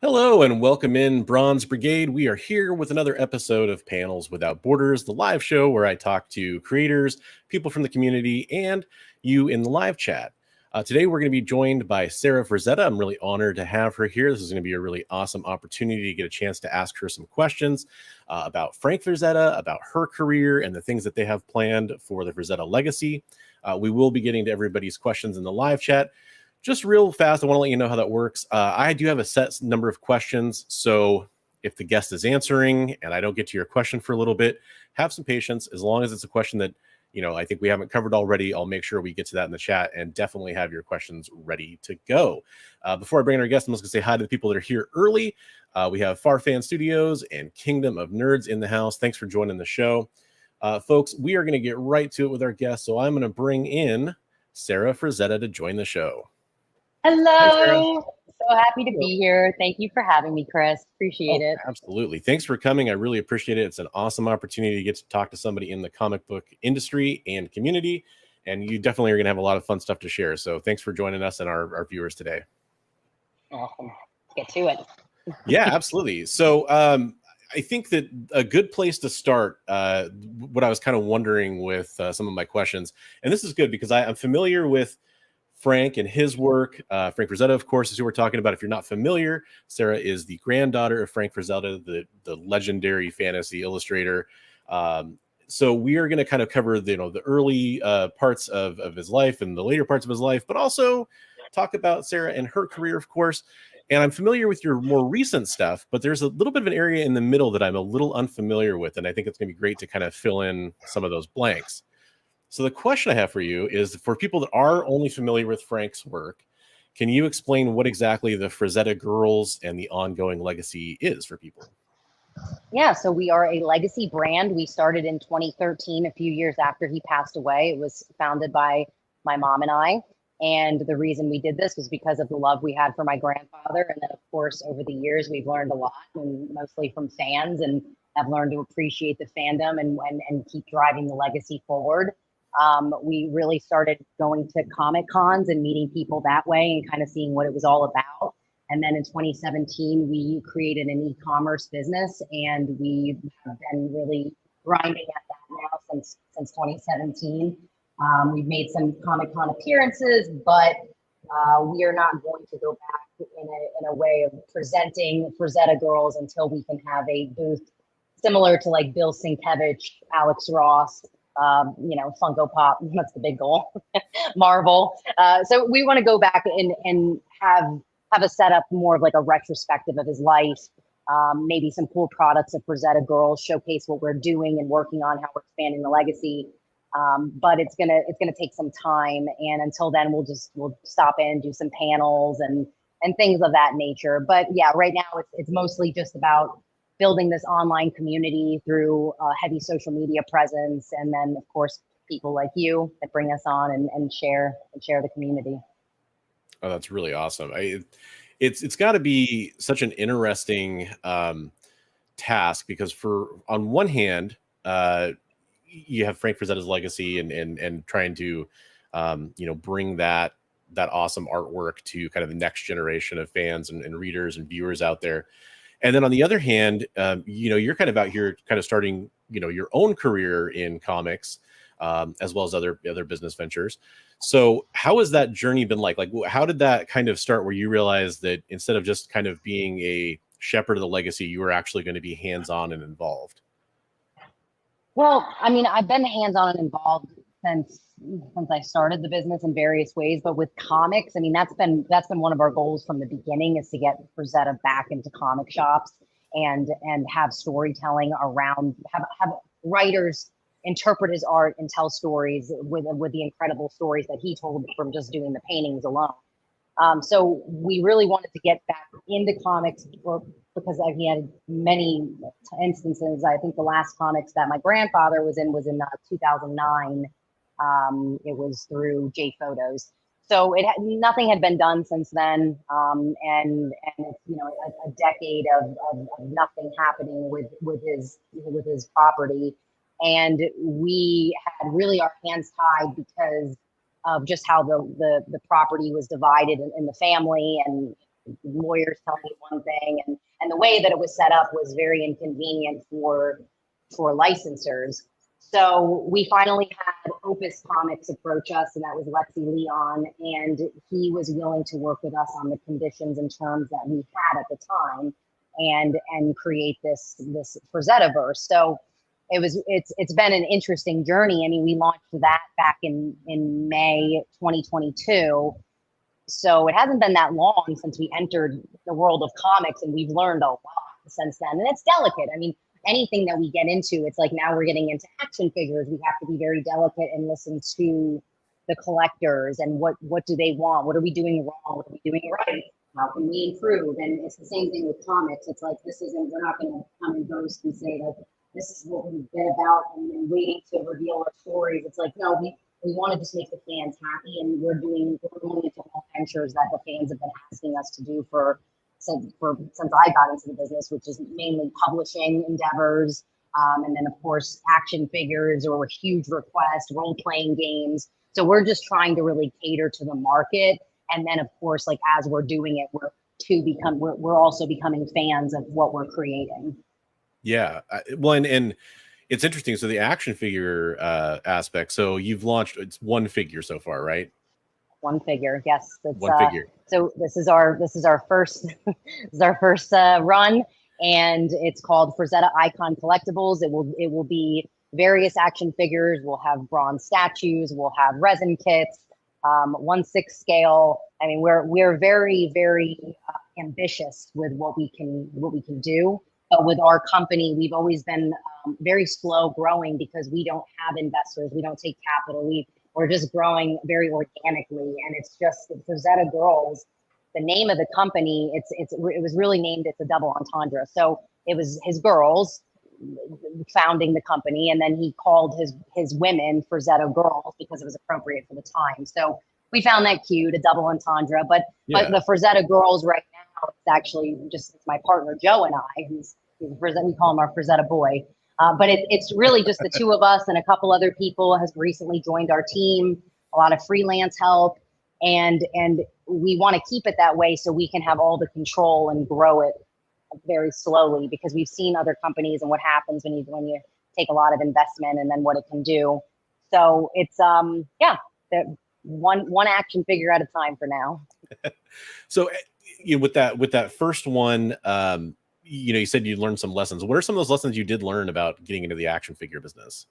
Hello and welcome in Bronze Brigade. We are here with another episode of Panels Without Borders, the live show where I talk to creators, people from the community, and you in the live chat. Today we're going to be joined by Sara Frazetta. I'm really honored to have her here. This is going to be a really awesome opportunity to get a chance to ask her some questions about Frank Frazetta, about her career, and the things that they have planned for the Frazetta Legacy. We will be getting to everybody's questions in the live chat. Just real fast, I want to let you know how that works. I do have a set number of questions, so if the guest is answering and I don't get to your question for a little bit, have some patience. As long as it's a question that I think we haven't covered already, I'll make sure we get to that in the chat and definitely have your questions ready to go. Before I bring in our guest, I'm just going to say hi to the people that are here early. We have Farfan Studios and Kingdom of Nerds in the house. Thanks for joining the show. Folks, we are going to get right to it with our guest, so I'm going to bring in Sara Frazetta to join the show. Hello. So happy to be here. Thank you for having me, Chris. Appreciate it. Absolutely. Thanks for coming. I really appreciate it. It's an awesome opportunity to get to talk to somebody in the comic book industry and community. And you definitely are going to have a lot of fun stuff to share. So thanks for joining us and our viewers today. Awesome. Let's get to it. Yeah, absolutely. So I think that a good place to start, what I was kind of wondering with some of my questions, and this is good because I'm familiar with Frank and his work. Frank Frazetta, of course, is who we're talking about. If you're not familiar, Sara is the granddaughter of Frank Frazetta, the legendary fantasy illustrator. So we are going to kind of cover the early parts of his life and the later parts of his life, but also talk about Sara and her career, of course. And I'm familiar with your more recent stuff, but there's a little bit of an area in the middle that I'm a little unfamiliar with, and I think it's going to be great to kind of fill in some of those blanks. So the question I have for you is, for people that are only familiar with Frank's work, can you explain what exactly the Frazetta Girls and the ongoing legacy is for people? Yeah, so we are a legacy brand. We started in 2013, a few years after he passed away. It was founded by my mom and I. And the reason we did this was because of the love we had for my grandfather. And then, of course, over the years, we've learned a lot, and mostly from fans, and have learned to appreciate the fandom and keep driving the legacy forward. We really started going to Comic Cons and meeting people that way and kind of seeing what it was all about. And then in 2017, we created an e-commerce business, and we have been really grinding at that now since 2017. We've made some Comic Con appearances, but we are not going to go back in a way of presenting Frazetta Girls until we can have a booth similar to like Bill Sienkiewicz, Alex Ross, Funko Pop. That's the big goal. Marvel. So we want to go back and have a setup more of like a retrospective of his life. Maybe some cool products of Frazetta Girls, showcase what we're doing and working on, how we're expanding the legacy. But it's gonna take some time, and until then, we'll stop in, do some panels and things of that nature. But yeah, right now it's mostly just about building this online community through a heavy social media presence, and then of course people like you that bring us on and share the community. Oh, that's really awesome. It's got to be such an interesting task, because on one hand, you have Frank Frazetta's legacy and trying to bring that awesome artwork to kind of the next generation of fans and readers and viewers out there. And then on the other hand, you're kind of out here kind of starting, your own career in comics, as well as other business ventures. So how has that journey been like? Like, how did that kind of start, where you realized that instead of just kind of being a shepherd of the legacy, you were actually going to be hands-on and involved? Well, I mean, I've been hands-on and involved since I started the business in various ways, but with comics, I mean, that's been one of our goals from the beginning, is to get Frazetta back into comic shops and have storytelling around, have writers interpret his art and tell stories with the incredible stories that he told from just doing the paintings alone. So we really wanted to get back into comics because he had many instances. I think the last comics that my grandfather was in 2009. It was through J Photos. So nothing had been done since then. And it's, a decade of nothing happening with his property. And we had really our hands tied because of just how the property was divided in the family, and lawyers telling you one thing, and the way that it was set up was very inconvenient for licensors. So we finally had Opus Comics approach us, and that was Lexi Leon, and he was willing to work with us on the conditions and terms that we had at the time, and create this Frazetta-verse. So it's been an interesting journey. I mean, we launched that back in May 2022. So it hasn't been that long since we entered the world of comics, and we've learned a lot since then. And it's delicate. I mean, anything that we get into, it's like now we're getting into action figures. We have to be very delicate and listen to the collectors and what do they want? What are we doing wrong? What are we doing right? How can we improve? And it's the same thing with comics. It's like, we're not going to come and boast and say like, this is what we've been about and waiting to reveal our stories. It's like, no, we want to just make the fans happy, and we're going into all ventures that the fans have been asking us to do since I got into the business, which is mainly publishing endeavors, and then of course action figures or huge requests, role-playing games. So we're just trying to really cater to the market, and then of course, like as we're doing it, we're also becoming fans of what we're creating. Yeah, well, and it's interesting. So the action figure aspect. So you've launched, it's one figure so far, right? One figure, yes. One figure. So this is our first run, and it's called Frazetta Icon Collectibles. It will be various action figures. We'll have bronze statues. We'll have resin kits, 1/6 scale. I mean, we're very, very ambitious with what we can do. But with our company, we've always been very slow growing because we don't have investors. We don't take capital. We're just growing very organically. And it's just the Frazetta Girls, the name of the company, it was really named, it's a double entendre. So it was his girls founding the company, and then he called his women Frazetta Girls because it was appropriate for the time. So we found that cute, a double entendre. But the Frazetta Girls right now, it's actually just my partner Joe and I, who's we call him our Frazetta boy. But it's really just the two of us, and a couple other people has recently joined our team, a lot of freelance help. And we want to keep it that way so we can have all the control and grow it very slowly, because we've seen other companies and what happens when you take a lot of investment and then what it can do. So it's one action figure at a time for now. So with that first one, you said you learned some lessons. What are some of those lessons you did learn about getting into the action figure business?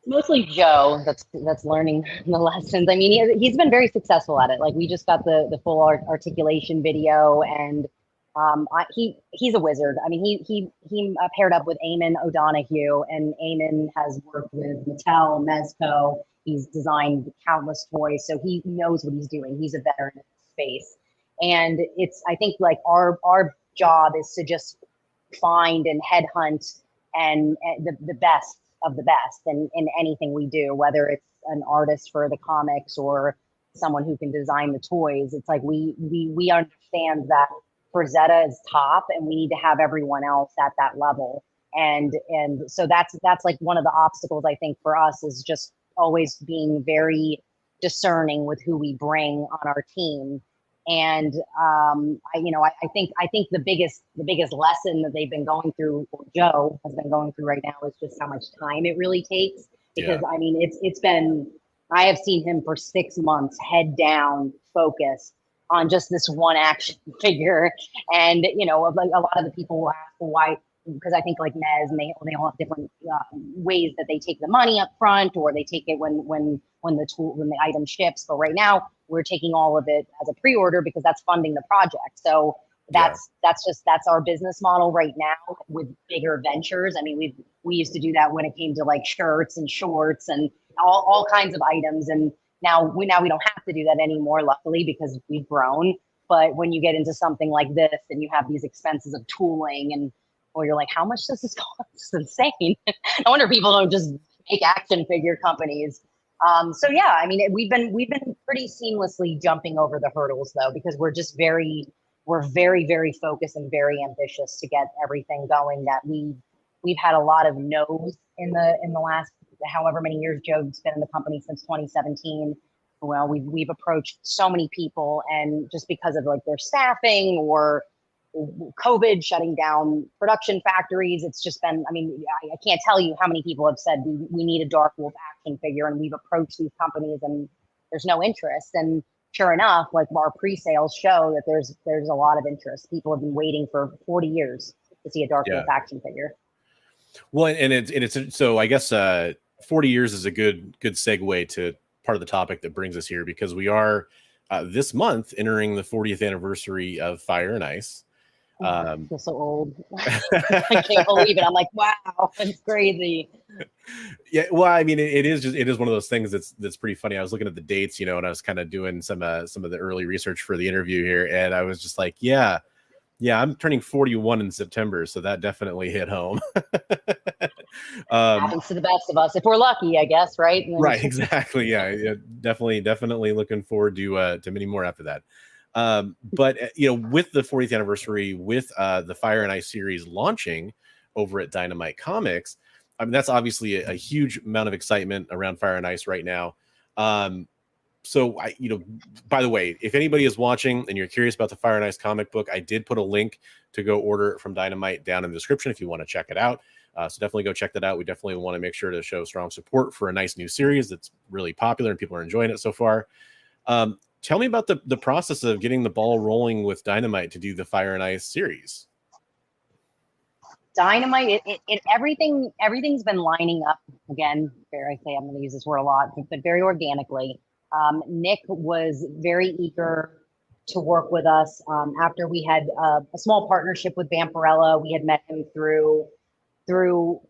Mostly Joe that's learning the lessons. I mean, he's been very successful at it. Like, we just got the full articulation video, and he's a wizard. I mean, he paired up with Eamon O'Donoghue, and Eamon has worked with Mattel, Mezco. He's designed countless toys, so he knows what he's doing. He's a veteran in this space, and I think like our job is to just find and headhunt and the best of the best in anything we do, whether it's an artist for the comics or someone who can design the toys. It's like we understand that Frazetta is top, and we need to have everyone else at that level. And so that's like one of the obstacles, I think, for us, is just always being very discerning with who we bring on our team. And I think the biggest lesson that they've been going through, or Joe has been going through right now, is just how much time it really takes. Because I mean, it's been, I have seen him for 6 months, head down, focused on just this one action figure. And like a lot of the people will ask, well, why? Because I think like Nez, and they all have different ways that they take the money up front, or they take it when the item ships. But right now, we're taking all of it as a pre-order because that's funding the project. So that's our business model right now with bigger ventures. I mean, we used to do that when it came to like shirts and shorts and all kinds of items, and now we don't have to do that anymore, luckily, because we've grown. But when you get into something like this, and you have these expenses of tooling, or you're like, how much does this cost? It's insane. No wonder people don't just make action figure companies. So yeah, I mean, we've been pretty seamlessly jumping over the hurdles, though, because we're very, very focused and very ambitious to get everything going. That we've had a lot of no's in the last however many years. Joe's been in the company since 2017. well, we've approached so many people, and just because of like their staffing or COVID shutting down production factories, it's just been, I mean, I can't tell you how many people have said we need a Dark Wolf action figure, and we've approached these companies and there's no interest. And sure enough, like our pre-sales show that there's a lot of interest. People have been waiting for 40 years to see a Dark Wolf action figure. Well, and it's so I guess 40 years is a good segue to part of the topic that brings us here, because we are this month entering the 40th anniversary of Fire and Ice. I feel so old. I can't believe it. I'm like, wow, it's crazy. Yeah, well, I mean, it is one of those things that's pretty funny. I was looking at the dates, and I was kind of doing some of the early research for the interview here, and I was just like, yeah, I'm turning 41 in September, so that definitely hit home. Happens to the best of us if we're lucky, I guess, right? Right, exactly. Yeah, definitely looking forward to many more after that. But with the 40th anniversary, with the Fire and Ice series launching over at Dynamite Comics, I mean, that's obviously a huge amount of excitement around Fire and Ice right now. So by the way, if anybody is watching and you're curious about the Fire and Ice comic book, I did put a link to go order it from Dynamite down in the description if you want to check it out. So definitely go check that out. We definitely want to make sure to show strong support for a nice new series that's really popular and people are enjoying it so far. Tell me about the process of getting the ball rolling with Dynamite to do the Fire and Ice series. Dynamite, everything's been lining up again. I say I'm going to use this word a lot, but very organically. Nick was very eager to work with us. After we had a small partnership with Vampirella, we had met him through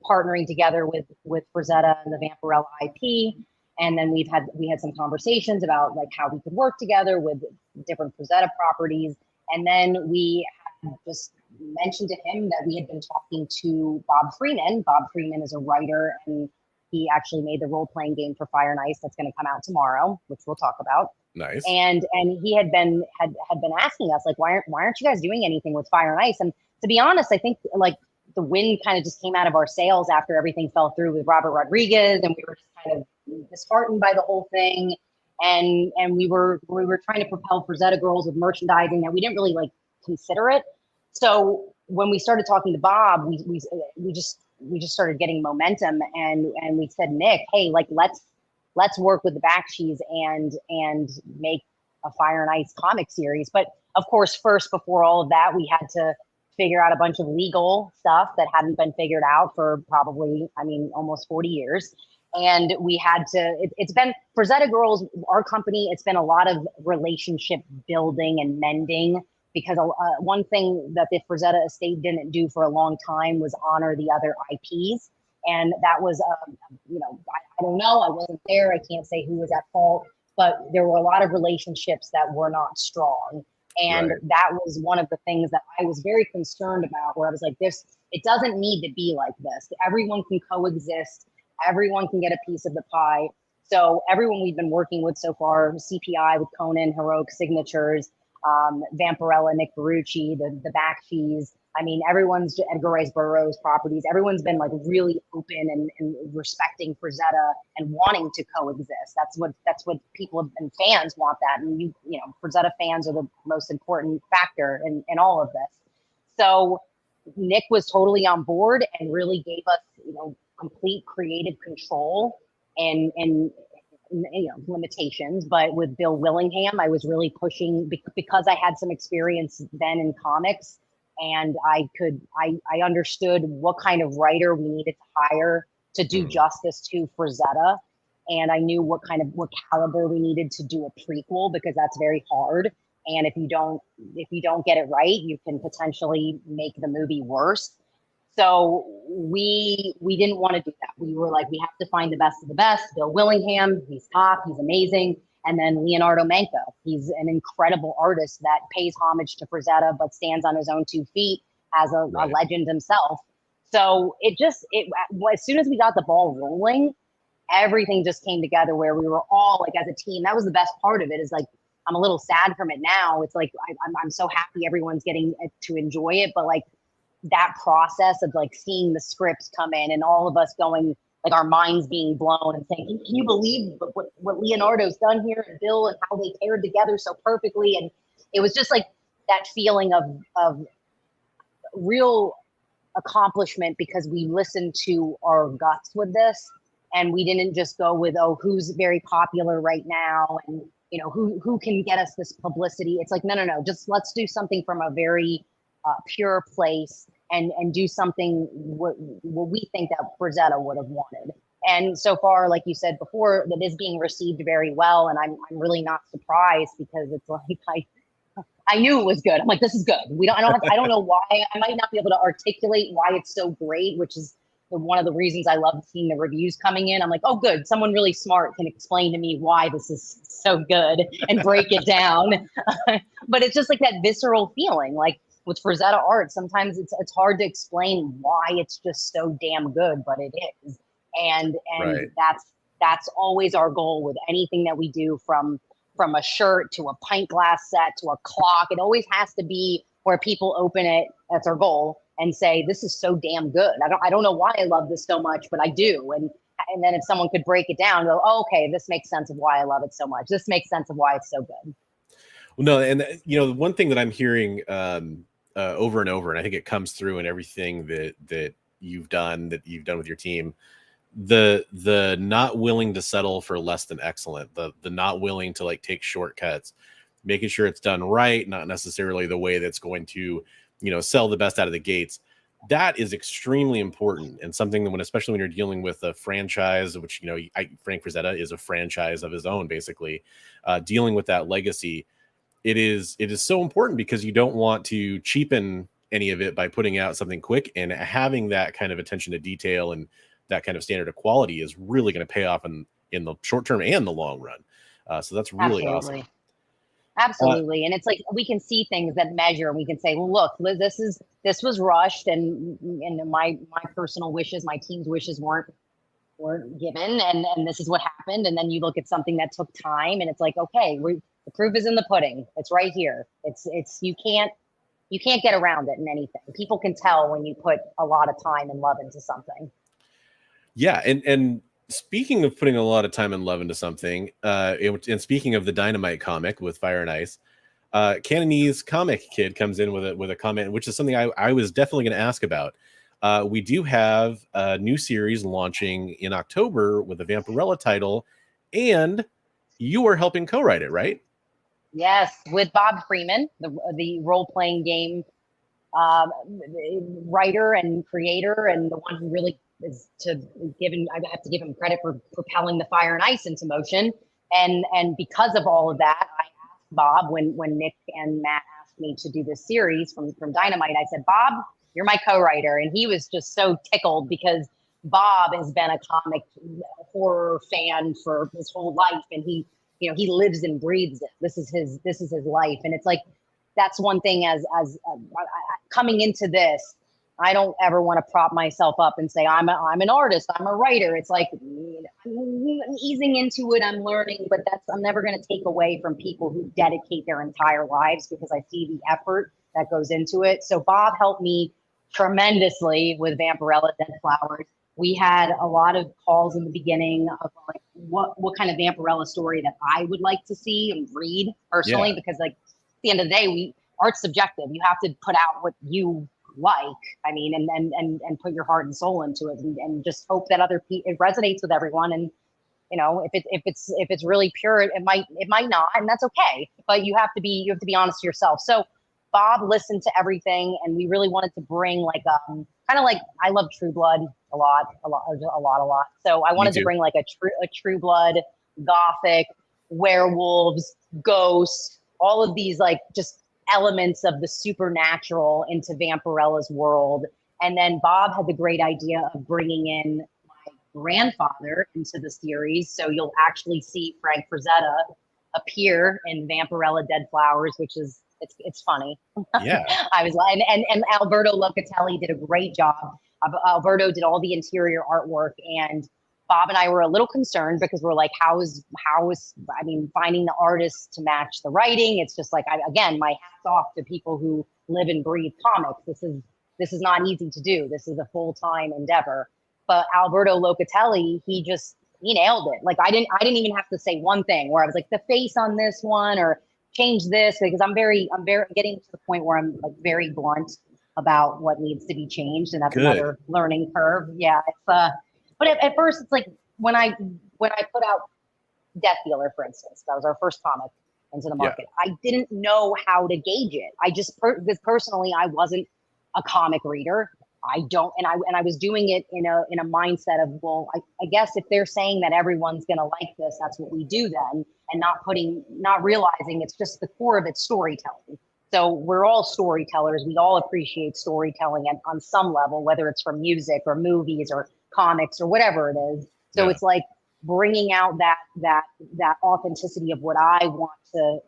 partnering together with Frazetta and the Vampirella IP. And then we had some conversations about like how we could work together with different Frazetta properties. And then we had just mentioned to him that we had been talking to Bob Freeman. Bob Freeman is a writer, and he actually made the role-playing game for Fire and Ice that's going to come out tomorrow, which we'll talk about. Nice. And he had been asking us like, why aren't you guys doing anything with Fire and Ice? And to be honest, I think like the wind kind of just came out of our sails after everything fell through with Robert Rodriguez, and we were just kind of disheartened by the whole thing. And we were trying to propel Frazetta Girls with merchandising that we didn't really like consider it. So when we started talking to Bob, we just started getting momentum, and we said, Nick, hey, like let's work with the Bakshees and make a Fire and Ice comic series. But of course, first, before all of that, we had to figure out a bunch of legal stuff that hadn't been figured out for probably, almost 40 years. And we had to, it's been Frazetta Girls, our company, it's been a lot of relationship building and mending, because one thing that the Frazetta estate didn't do for a long time was honor the other IPs. And that was, I don't know, I wasn't there, I can't say who was at fault, but there were a lot of relationships that were not strong. And right. That was one of the things that I was very concerned about, where I was like, it doesn't need to be like this. Everyone can coexist. Everyone can get a piece of the pie. So everyone we've been working with so far, CPI with Conan, Heroic Signatures, Vampirella, Nick Barucci, the Bakshees. Everyone's Edgar Rice Burroughs properties. Everyone's been like really open and respecting Frazetta and wanting to coexist. That's what people and fans want that. And Frazetta fans are the most important factor in all of this. So Nick was totally on board and really gave us, complete creative control and limitations. But with Bill Willingham, I was really pushing because I had some experience then in comics. And I understood what kind of writer we needed to hire to do justice to Frazetta. And I knew what caliber we needed to do a prequel, because that's very hard. And if you don't get it right, you can potentially make the movie worse. So we didn't want to do that. We were like, we have to find the best of the best. Bill Willingham, he's top, he's amazing. And then Leonardo Manco, he's an incredible artist that pays homage to Frazetta, but stands on his own 2 feet as a legend himself. So as soon as we got the ball rolling, everything just came together, where we were all like, as a team. That was the best part of it, is like, I'm a little sad from it now. It's like, I'm so happy everyone's getting to enjoy it. But like that process of like seeing the scripts come in and all of us going, like our minds being blown and saying, can you believe what Leonardo's done here, and Bill, and how they paired together so perfectly? And it was just like that feeling of real accomplishment, because we listened to our guts with this, and we didn't just go with, oh, who's very popular right now, and who can get us this publicity. It's like, no, just let's do something from a very pure place, and do something what we think that Frazetta would have wanted. And so far, like you said before, that is being received very well, and I'm really not surprised, because it's like I knew it was good. I'm like, this is good. I don't know why. I might not be able to articulate why it's so great, which is one of the reasons I love seeing the reviews coming in. I'm like, oh, good. Someone really smart can explain to me why this is so good and break it down. But it's just like that visceral feeling. Like with Frazetta art, sometimes it's hard to explain why it's just so damn good, but it is. And Right. that's always our goal with anything that we do, from a shirt to a pint glass set to a clock. It always has to be where people open it, that's our goal, and say, this is so damn good. I don't know why I love this so much, but I do. And then if someone could break it down and go, oh, okay, this makes sense of why I love it so much. This makes sense of why it's so good. Well, no, and the one thing that I'm hearing over and over, and I think it comes through in everything that you've done with your team, the not willing to settle for less than excellent, the not willing to like take shortcuts, making sure it's done right, not necessarily the way that's going to sell the best out of the gates. That is extremely important, and something that especially when you're dealing with a franchise, which Frank Frazetta is a franchise of his own, basically, dealing with that legacy, it is so important, because you don't want to cheapen any of it by putting out something quick, and having that kind of attention to detail and that kind of standard of quality is really going to pay off in the short term and the long run. So that's really awesome. Absolutely. And it's like, we can see things that measure, and we can say, well, look, this was rushed, and my personal wishes, my team's wishes weren't given, and this is what happened. And then you look at something that took time, and it's like, okay, the proof is in the pudding. It's right here. It's you can't get around it in anything. People can tell when you put a lot of time and love into something. Yeah, and speaking of putting a lot of time and love into something, and speaking of the Dynamite comic with Fire and Ice, Cantonese Comic Kid comes in with a comment, which is something I was definitely going to ask about. We do have a new series launching in October with a Vampirella title, and you are helping co-write it, right? Yes, with Bob Freeman, the role-playing game writer and creator, and the one who really is I have to give him credit for propelling the Fire and Ice into motion. And because of all of that, I asked Bob, when Nick and Matt asked me to do this series from Dynamite, I said, Bob, you're my co-writer. And he was just so tickled, because Bob has been a comic horror fan for his whole life, and he lives and breathes it. This is his life. And it's like, that's one thing as coming into this, I don't ever want to prop myself up and say, I'm an artist, I'm a writer. It's like, I'm easing into it, I'm learning, but I'm never going to take away from people who dedicate their entire lives, because I see the effort that goes into it. So Bob helped me tremendously with Vampirella Dead Flowers. We had a lot of calls in the beginning of like, what kind of Vampirella story that I would like to see and read personally, yeah. Because like at the end of the day, art's subjective. You have to put out what you like. I mean, and put your heart and soul into it, and just hope that it resonates with everyone. And if it's really pure, it might not, and that's okay. But you have to be honest to yourself. So Bob listened to everything, and we really wanted to bring like kind of like, I love True Blood a lot. So I wanted to bring like a True Blood, Gothic, werewolves, ghosts, all of these like just elements of the supernatural into Vampirella's world. And then Bob had the great idea of bringing in my grandfather into the series. So you'll actually see Frank Frazetta appear in Vampirella Dead Flowers, which is, it's funny. Yeah. I was like, and Alberto Locatelli did a great job. Alberto did all the interior artwork, and Bob and I were a little concerned, because we're like, how is finding the artists to match the writing. It's just like, again, my hat's off to people who live and breathe comics. This is not easy to do. This is a full-time endeavor. But Alberto Locatelli, he nailed it. Like I didn't even have to say one thing where I was like the face on this one or change this, because I'm getting to the point where I'm like very blunt about what needs to be changed, and that's Good. another learning curve. Yeah, it's but at first it's like when I put out Death Dealer, for instance, that was our first comic into the market. I didn't know how to gauge it. I just because personally I wasn't a comic reader. I was doing it in a mindset of, well, I guess if they're saying that everyone's gonna like this, that's what we do then, and not realizing it's just the core of it, storytelling. So we're all storytellers. We all appreciate storytelling on some level, whether it's from music or movies or comics or whatever it is. So it's like bringing out that authenticity of what I want to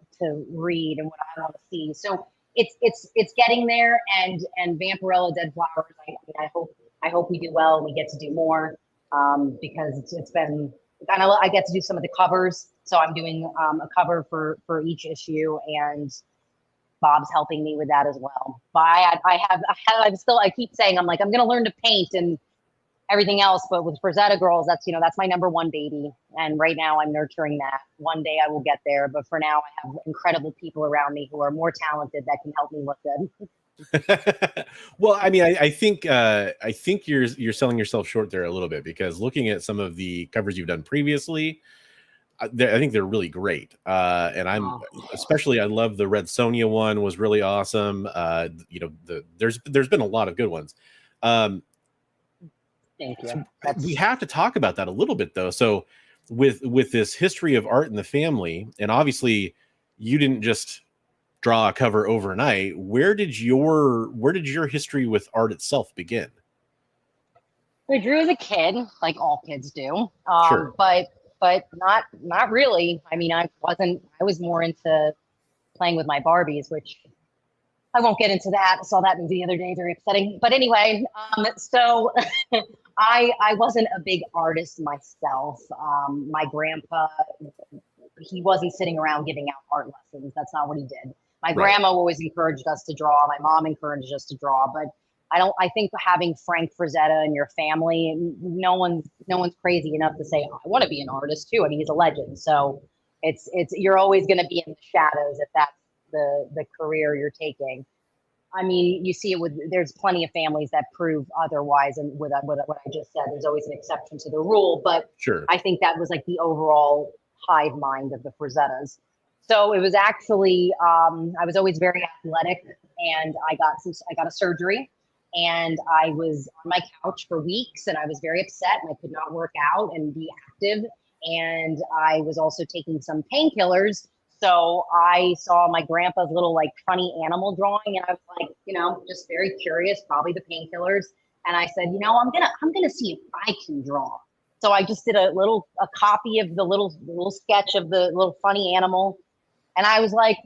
read and what I want to see. So it's getting there, and Vampirella Dead Flowers. I hope we do well and we get to do more, because it's been kind of, I get to do some of the covers. So I'm doing a cover for each issue, and Bob's helping me with that as well. But I keep saying I'm going to learn to paint and everything else, but with Frazetta Girls, that's my number one baby, and right now I'm nurturing that. One day I will get there, but for now I have incredible people around me who are more talented that can help me look good. Well, I mean, I think you're selling yourself short there a little bit, because looking at some of the covers you've done previously, I think they're really great. And especially, I love the Red Sonja one, was really awesome. There's been a lot of good ones. Thank you. So we have to talk about that a little bit, though. So with this history of art in the family, and obviously you didn't just draw a cover overnight. Where did your history with art itself begin? I drew as a kid, like all kids do. Sure. But not really. I mean, I was more into playing with my Barbies, which I won't get into that. I saw that movie the other day, very upsetting. But anyway, so I wasn't a big artist myself. My grandpa, he wasn't sitting around giving out art lessons. That's not what he did. My grandma always encouraged us to draw. My mom encouraged us to draw, but I think having Frank Frazetta in your family, no one's crazy enough to say, oh, I want to be an artist too. I mean, he's a legend. So you're always going to be in the shadows if that's the career you're taking. I mean, you see it there's plenty of families that prove otherwise. And with what I just said, there's always an exception to the rule. But sure, I think that was like the overall hive mind of the Frazettas. So it was actually, I was always very athletic, and I got a surgery, and I was on my couch for weeks, and I was very upset, and I could not work out and be active. And I was also taking some painkillers. So I saw my grandpa's little like funny animal drawing, and I was like, just very curious, probably the painkillers. And I said, I'm gonna see if I can draw. So I just did a copy of the little sketch of the little funny animal, and I was like,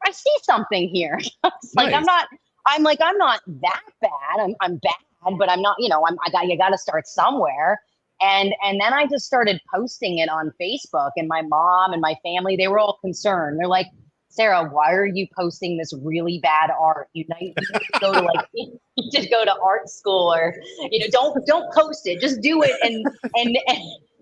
I see something here. It's nice. I'm not that bad. I'm bad, but I'm not. You got to start somewhere. And then I just started posting it on Facebook, and my mom and my family, they were all concerned. They're like, Sarah, why are you posting this really bad art? You need to go to you just go to art school, or don't post it. Just do it and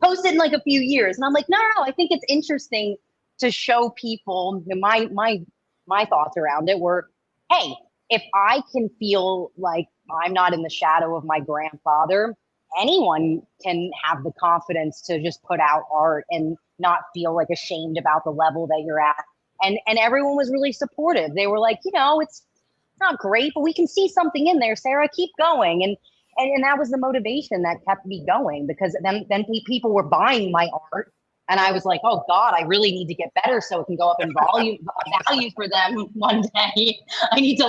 post it in like a few years. And I'm like, no, I think it's interesting to show people. My thoughts around it were, hey, if I can feel like I'm not in the shadow of my grandfather, anyone can have the confidence to just put out art and not feel like ashamed about the level that you're at. And everyone was really supportive. They were like, it's not great, but we can see something in there, Sarah, keep going. And that was the motivation that kept me going, because then people were buying my art. And I was like, oh God, I really need to get better so it can go up in value for them one day. I need to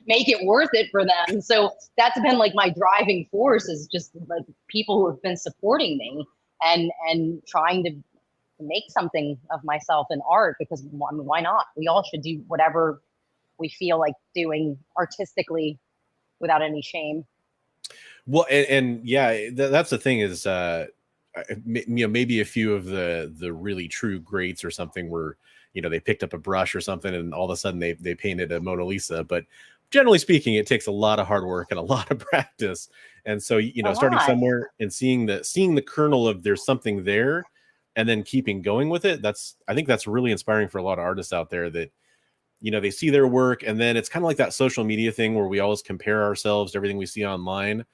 make it worth it for them. So that's been my driving force, is just people who have been supporting me and trying to make something of myself in art, because why not? We all should do whatever we feel like doing artistically without any shame. Well, and yeah, that's the thing is, maybe a few of the really true greats or something were, they picked up a brush or something and all of a sudden they painted a Mona Lisa. But generally speaking, it takes a lot of hard work and a lot of practice. And so, you know, A starting lot. somewhere and seeing the kernel of there's something there and then keeping going with it. I think that's really inspiring for a lot of artists out there that, you know, they see their work and then it's kind of like that social media thing where we always compare ourselves to everything we see online.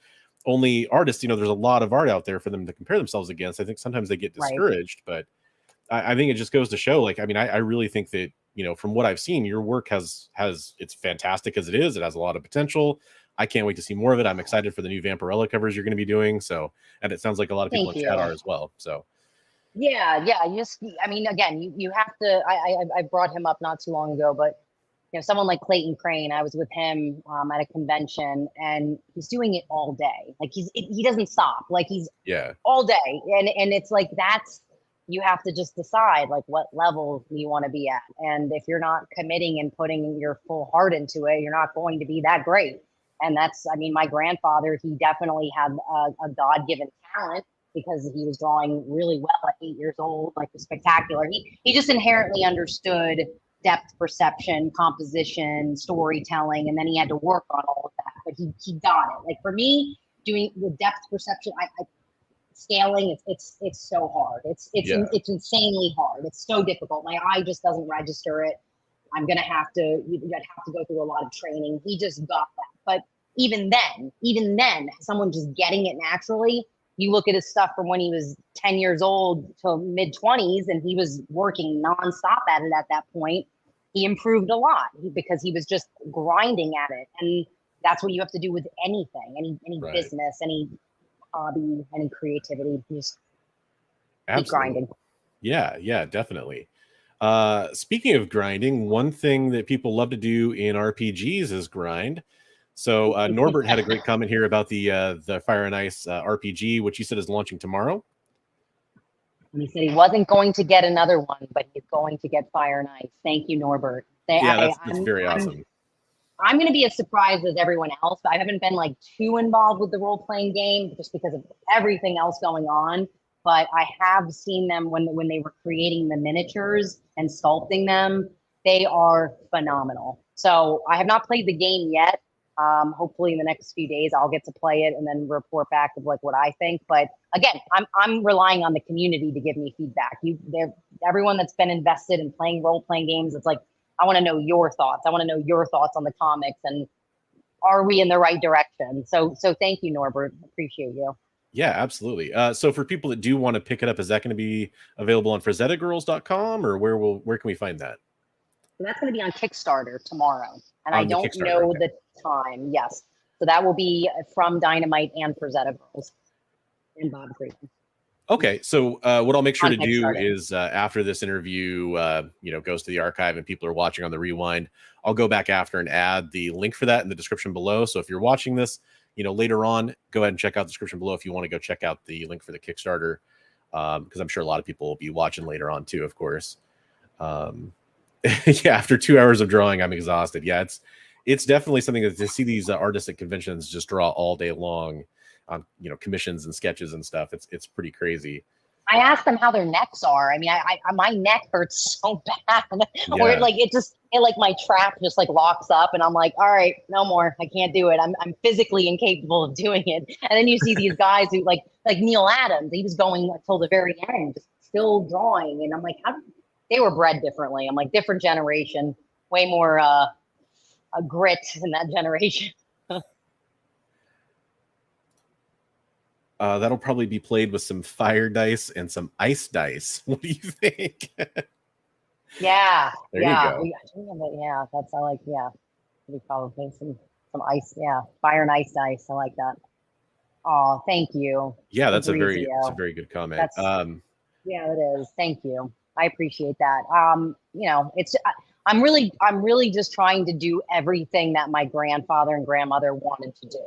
Only artists, you know, there's a lot of art out there for them to compare themselves against. I think sometimes they get Right. discouraged, but I think it just goes to show, like, I mean, I really think that, you know, from what I've seen, your work has it's fantastic as it is. It has a lot of potential. I can't wait to see more of it. I'm excited for the new Vampirella covers you're going to be doing. So, and it sounds like a lot of people Thank in chat you. are as well. So, Yeah, yeah. I mean, again, you have to. I brought him up not too long ago, but you know, someone like Clayton Crane, I was with him at a convention, and he's doing it all day. Like he doesn't stop. Like he's yeah, all day, and it's like you have to just decide like what level you want to be at, and if you're not committing and putting your full heart into it, you're not going to be that great. And that's, I mean, my grandfather, he definitely had a God-given talent because he was drawing really well at 8 years old, like spectacular. He just inherently understood depth perception, composition, storytelling, and then he had to work on all of that. But he got it. Like for me, doing the depth perception, I scaling, it's so hard. yeah, It's insanely hard. It's so difficult. My eye just doesn't register it. I'm gonna have to I'd have to go through a lot of training. He just got that. But even then, someone just getting it naturally, you look at his stuff from when he was 10 years old to mid 20s, and he was working nonstop at it at that point. He improved a lot because he was just grinding at it. And that's what you have to do with anything, any right. business, any hobby, any creativity. You just keep Absolutely. grinding. Yeah, definitely. Speaking of grinding, one thing that people love to do in RPGs is grind. So Norbert had a great comment here about the Fire and Ice RPG, which he said is launching tomorrow. And he said he wasn't going to get another one, but he's going to get Fire and Ice. Thank you, Norbert. Yeah, that's very awesome. I'm going to be as surprised as everyone else. I haven't been like too involved with the role playing game just because of everything else going on. But I have seen them when they were creating the miniatures and sculpting them. They are phenomenal. So I have not played the game yet. Hopefully in the next few days I'll get to play it and then report back of like what I think. But again, I'm relying on the community to give me feedback. Everyone that's been invested in playing role playing games, it's like, I want to know your thoughts. I want to know your thoughts on the comics and are we in the right direction? So thank you, Norbert. Appreciate you. Yeah, absolutely. So for people that do want to pick it up, is that going to be available on FrazettaGirls.com or where can we find that? So that's going to be on Kickstarter tomorrow. And I don't know okay. the time. Yes. So that will be from Dynamite and Frazetta Girls and Bob Friedman. Okay, so what I'll make sure to do is after this interview, goes to the archive and people are watching on the rewind, I'll go back after and add the link for that in the description below. So if you're watching this, later on, go ahead and check out the description below if you want to go check out the link for the Kickstarter, because I'm sure a lot of people will be watching later on too, of course. Yeah, after 2 hours of drawing, I'm exhausted. Yeah, it's definitely something that to see these artists at conventions just draw all day long on commissions and sketches and stuff. It's pretty crazy. I asked them how their necks are. I mean, I my neck hurts so bad. Yeah. Where like my trap just like locks up, and I'm like, all right, no more. I can't do it. I'm physically incapable of doing it. And then you see these guys who like Neil Adams. He was going until the very end, just still drawing, and I'm like, they were bred differently. I'm like, different generation, way more a grit in that generation. That'll probably be played with some fire dice and some ice dice. What do you think? Yeah. There you go. Yeah, that's we probably some ice. Yeah, fire and ice dice. I like that. Oh, thank you. Yeah, that's a very good comment. Yeah, it is. Thank you. I appreciate that. I'm really just trying to do everything that my grandfather and grandmother wanted to do,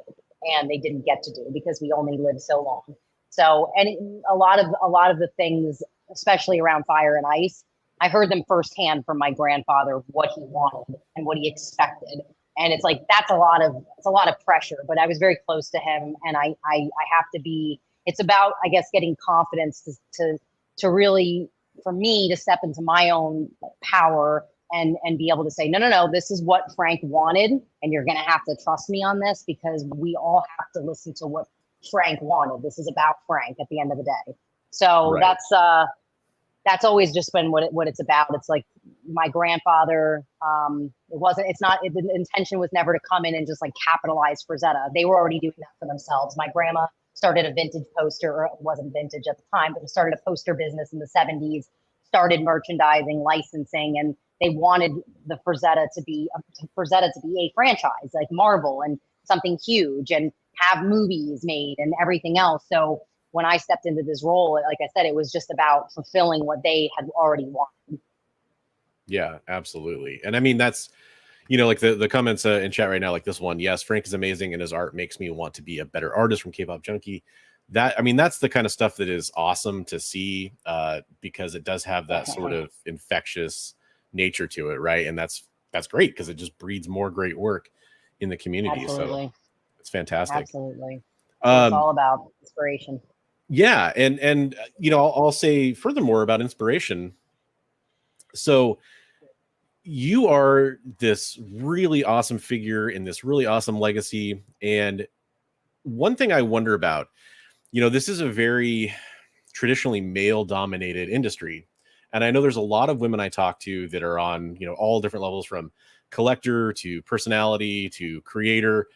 and they didn't get to do because we only lived so long. So, and a lot of the things, especially around fire and ice, I heard them firsthand from my grandfather, what he wanted and what he expected. And it's like, it's a lot of pressure, but I was very close to him, and I have to be, it's about, I guess, getting confidence to really, for me to step into my own power and be able to say, no, this is what Frank wanted, and you're going to have to trust me on this because we all have to listen to what Frank wanted. This is about Frank at the end of the day. So Right. that's always just been what it's about. It's like my grandfather, the intention was never to come in and just like capitalize Frazetta. They were already doing that for themselves. My grandma started a vintage poster, or it wasn't vintage at the time, but it started a poster business in the 70s, started merchandising, licensing, and they wanted the Frazetta to be a franchise like Marvel and something huge and have movies made and everything else. So when I stepped into this role, like I said, it was just about fulfilling what they had already wanted. Yeah, absolutely. And I mean, that's, you know, like the comments in chat right now, like this one, yes, Frank is amazing and his art makes me want to be a better artist, from K-pop Junkie. That, I mean, that's the kind of stuff that is awesome to see, because it does have that sort of infectious nature to it, right? And that's great because it just breeds more great work in the community. Absolutely. So it's fantastic. Absolutely. It's all about inspiration. Yeah, and you know, I'll say furthermore about inspiration. So you are this really awesome figure in this really awesome legacy, and one thing I wonder about, you know, this is a very traditionally male dominated industry, and I know there's a lot of women I talk to that are on, you know, all different levels, from collector to personality to creator,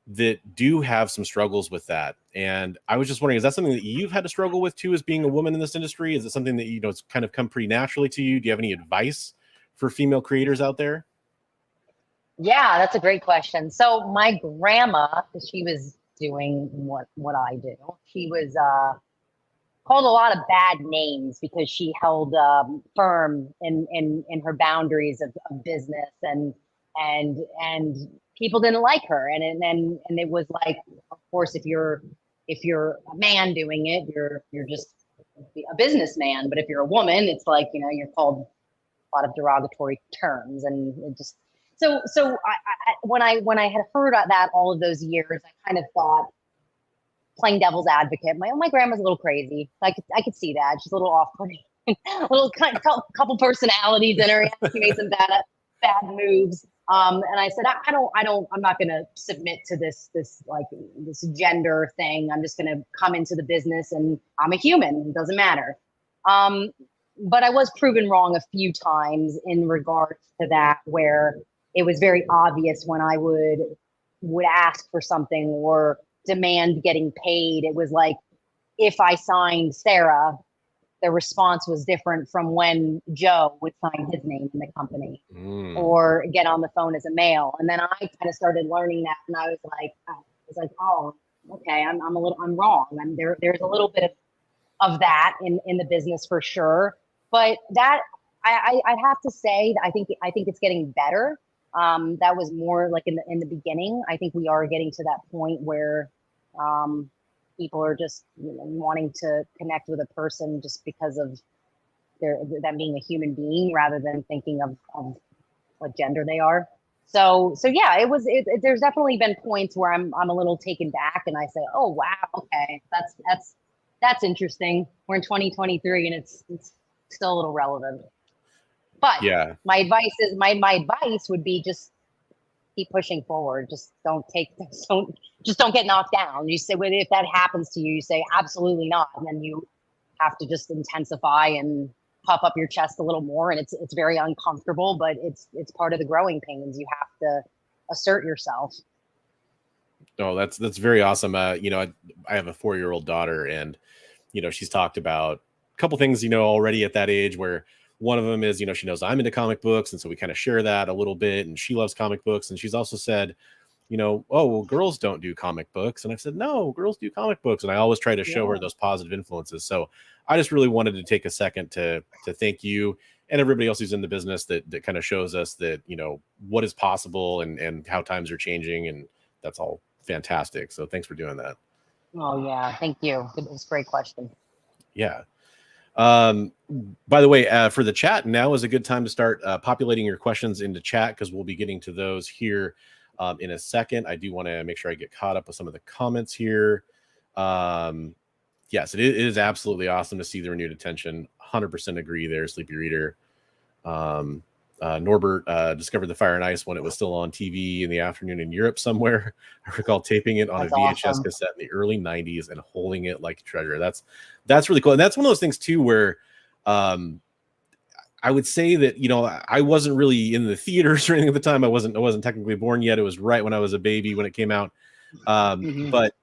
that do have some struggles with that. And I was just wondering, is that something that you've had to struggle with too, as being a woman in this industry? Is it something that, you know, it's kind of come pretty naturally to you? Do you have any advice for female creators out there? Yeah, that's a great question. So my grandma, she was doing what I do. She was called a lot of bad names because she held firm in her boundaries of business, and people didn't like her, and it was like, of course, if you're a man doing it, you're just a businessman, but if you're a woman, it's like, you know, you're called a lot of derogatory terms, and it just so when I had heard that all of those years, I kind of thought, playing devil's advocate, my grandma's a little crazy. I could see that. She's a little off-putting, a little couple personalities in her. Yeah, she made some bad moves. And I said, I'm not going to submit to this gender thing. I'm just going to come into the business, and I'm a human. It doesn't matter. But I was proven wrong a few times in regards to that, where it was very obvious when I would ask for something or demand getting paid. It was like, if I signed Sarah, the response was different from when Joe would sign his name in the company or get on the phone as a male. And then I kind of started learning that, and I was like, oh, okay, I'm wrong. There's a little bit of that in the business for sure. But that I'd have to say, I think it's getting better. That was more like in the beginning. I think we are getting to that point where people are just, you know, wanting to connect with a person just because of them being a human being, rather than thinking of what gender they are. So yeah, there's definitely been points where I'm a little taken back, and I say, oh wow, okay, that's interesting. We're in 2023 and it's still a little relevant. But Yeah, my advice would be, just keep pushing forward. Just don't get knocked down. You say, if that happens to you, you say absolutely not, and then you have to just intensify and puff up your chest a little more, and it's very uncomfortable, but it's part of the growing pains. You have to assert yourself. oh, that's very awesome. You know, I have a 4-year-old daughter, and you know, she's talked about a couple things, you know, already at that age, where one of them is, you know, she knows I'm into comic books, and so we kind of share that a little bit, and she loves comic books. And she's also said, you know, oh, well, girls don't do comic books. And I've said, no, girls do comic books. And I always try to show her those positive influences. So I just really wanted to take a second to thank you and everybody else who's in the business that kind of shows us that, you know, what is possible and how times are changing. And that's all fantastic. So thanks for doing that. Oh yeah, thank you. It's a great question. Yeah. By the way, for the chat, now is a good time to start populating your questions into chat, because we'll be getting to those here in a second. I do want to make sure I get caught up with some of the comments here. Yes, it is absolutely awesome to see the renewed attention. 100% agree there, Sleepy Reader. Norbert discovered the Fire and Ice when it was still on TV in the afternoon in Europe somewhere. I recall taping it on That's a VHS awesome. cassette in the early 90s and holding it like a treasure. That's really cool. And that's one of those things too where I would say that, you know, I wasn't really in the theaters or anything at the time. I wasn't technically born yet. It was right when I was a baby when it came out. But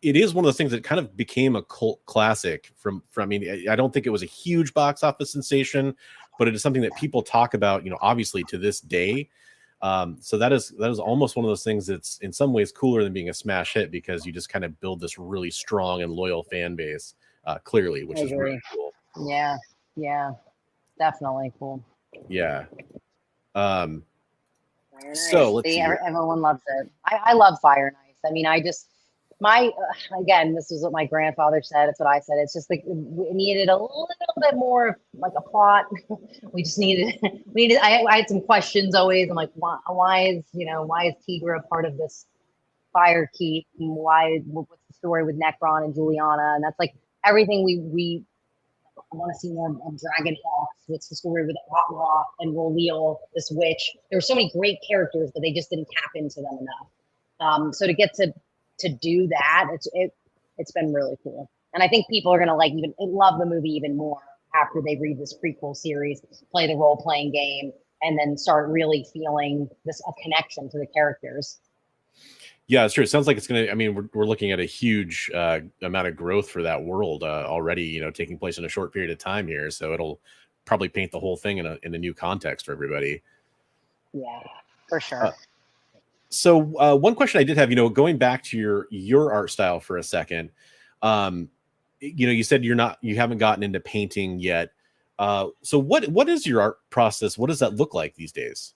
it is one of those things that kind of became a cult classic from, I mean, I don't think it was a huge box office sensation, but it is something that people talk about, you know, obviously to this day. So that is almost one of those things that's in some ways cooler than being a smash hit, because you just kind of build this really strong and loyal fan base, clearly, which is really cool. Yeah. Yeah. Definitely cool. Yeah. Nice. So let's see. Everyone loves it. I love Fire and Ice. I mean, again, this is what my grandfather said. It's what I said. It's just like we needed a little bit more of like a plot. We needed. I had some questions always. I'm like, why is Tigra a part of this fire keep? What's the story with Necron and Juliana? And that's like everything we I want to see more of Dragon Hawks. What's the story with Otwa and Roleel, this witch? There were so many great characters, but they just didn't tap into them enough. So to get to do that, it's been really cool. And I think people are gonna love the movie even more after they read this prequel series, play the role playing game, and then start really feeling a connection to the characters. Yeah, it's true. It sounds like it's going to, I mean, we're looking at a huge amount of growth for that world already, you know, taking place in a short period of time here. So it'll probably paint the whole thing in a new context for everybody. Yeah, for sure. So one question I did have, you know, going back to your art style for a second, you know, you said you haven't gotten into painting yet. So what is your art process? What does that look like these days?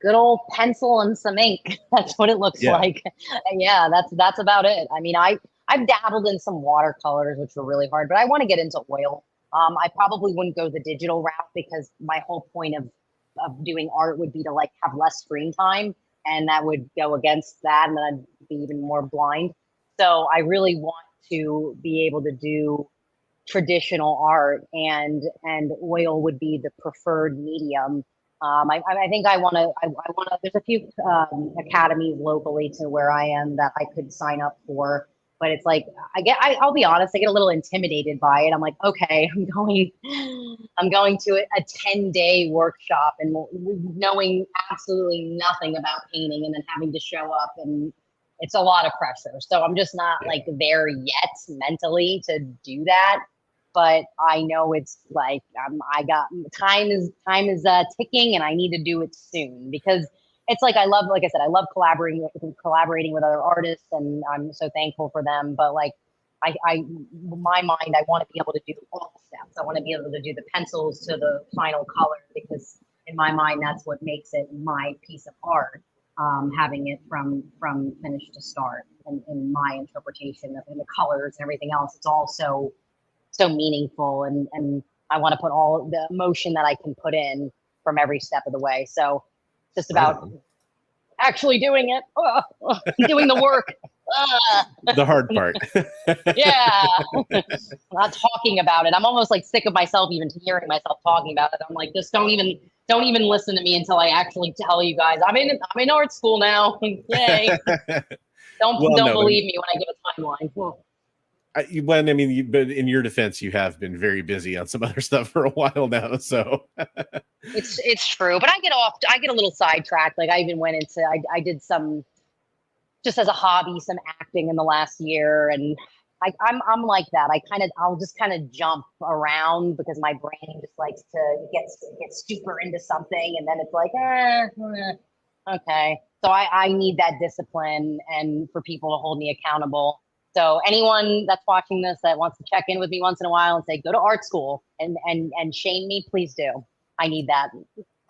Good old pencil and some ink. That's what it looks like. Yeah, that's about it. I mean, I've dabbled in some watercolors, which were really hard, but I want to get into oil. I probably wouldn't go the digital route because my whole point of doing art would be to like have less screen time, and that would go against that, and then I'd be even more blind. So I really want to be able to do traditional art, and oil would be the preferred medium. I think I want to. There's a few academies locally to where I am that I could sign up for, but it's like I'll be honest, I get a little intimidated by it. I'm like, okay, I'm going to a 10-day workshop and knowing absolutely nothing about painting, and then having to show up, and it's a lot of pressure. So I'm just not like there yet mentally to do that. But I know it's like I got time is ticking, and I need to do it soon, because it's like I love collaborating with other artists, and I'm so thankful for them. But like my mind, I want to be able to do all the steps. I want to be able to do the pencils to the final color, because in my mind, that's what makes it my piece of art. Having it from finish to start, and in my interpretation of the colors and everything else, it's all so meaningful, and I want to put all the emotion that I can put in from every step of the way. So it's just about actually doing it, doing the work. The hard part. Yeah. Not talking about it. I'm almost like sick of myself even hearing myself talking about it. I'm like, just don't even listen to me until I actually tell you guys I'm in art school now. Yay. Don't believe me when I give a timeline. But in your defense, you have been very busy on some other stuff for a while now, so it's true. But I get a little sidetracked. Like I even went into I did some, just as a hobby, some acting in the last year, and I'm like that. I'll just kind of jump around because my brain just likes to get super into something, and then it's like, okay. So I need that discipline, and for people to hold me accountable. So anyone that's watching this that wants to check in with me once in a while and say, go to art school and shame me, please do. I need that.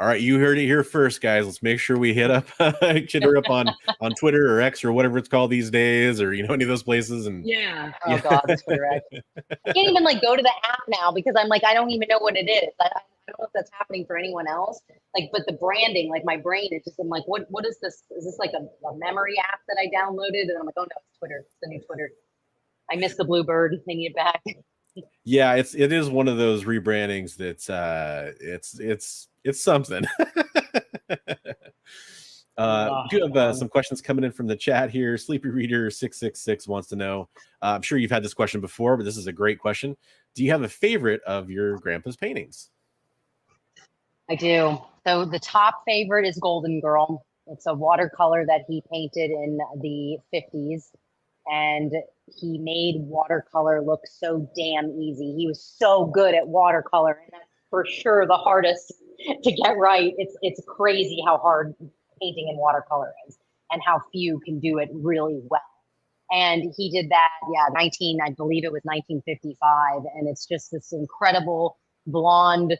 All right, you heard it here first, guys. Let's make sure we hit her up on Twitter or X or whatever it's called these days, or any of those places. And oh god, Twitter X. I can't even go to the app now because I'm like, I don't even know what it is. I don't know if that's happening for anyone else. But the branding, my brain is just, I'm like, what is this? Is this like a memory app that I downloaded? And I'm like, oh no, it's Twitter. It's the new Twitter. I missed the blue bird. They need it back. Yeah, it is one of those rebrandings that's it's something. We do have some questions coming in from the chat here. Sleepy Reader 666 wants to know. I'm sure you've had this question before, but this is a great question. Do you have a favorite of your grandpa's paintings? I do. So the top favorite is Golden Girl. It's a watercolor that he painted in the 50s. And he made watercolor look so damn easy. He was so good at watercolor. And that's for sure the hardest to get right. It's crazy how hard painting in watercolor is and how few can do it really well. And he did that, I believe it was 1955. And it's just this incredible blonde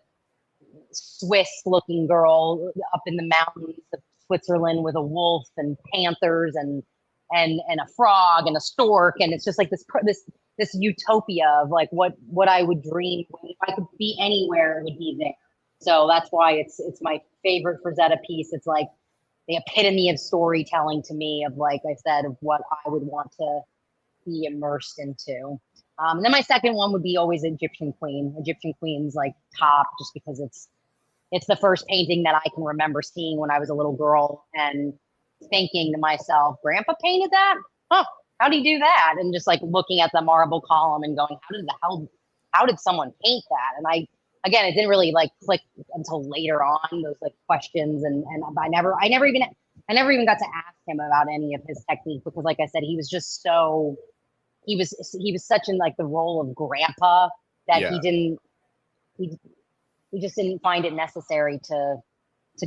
Swiss looking girl up in the mountains of Switzerland with a wolf and panthers and a frog and a stork, and it's just like this utopia of like what I would dream if I could be anywhere, it would be there. So that's why it's my favorite Frazetta piece. It's like the epitome of storytelling to me, of like I said, of what I would want to be immersed into. And then my second one would be always Egyptian Queen. Egyptian Queen's like top, just because it's the first painting that I can remember seeing when I was a little girl and thinking to myself, Grandpa painted that? Huh, how did he do that? And just like looking at the marble column and going, how did someone paint that? And again, it didn't really like click until later on, those like questions. And I never even got to ask him about any of his technique, because like I said, he was just so, he was such in like the role of grandpa that he just didn't find it necessary to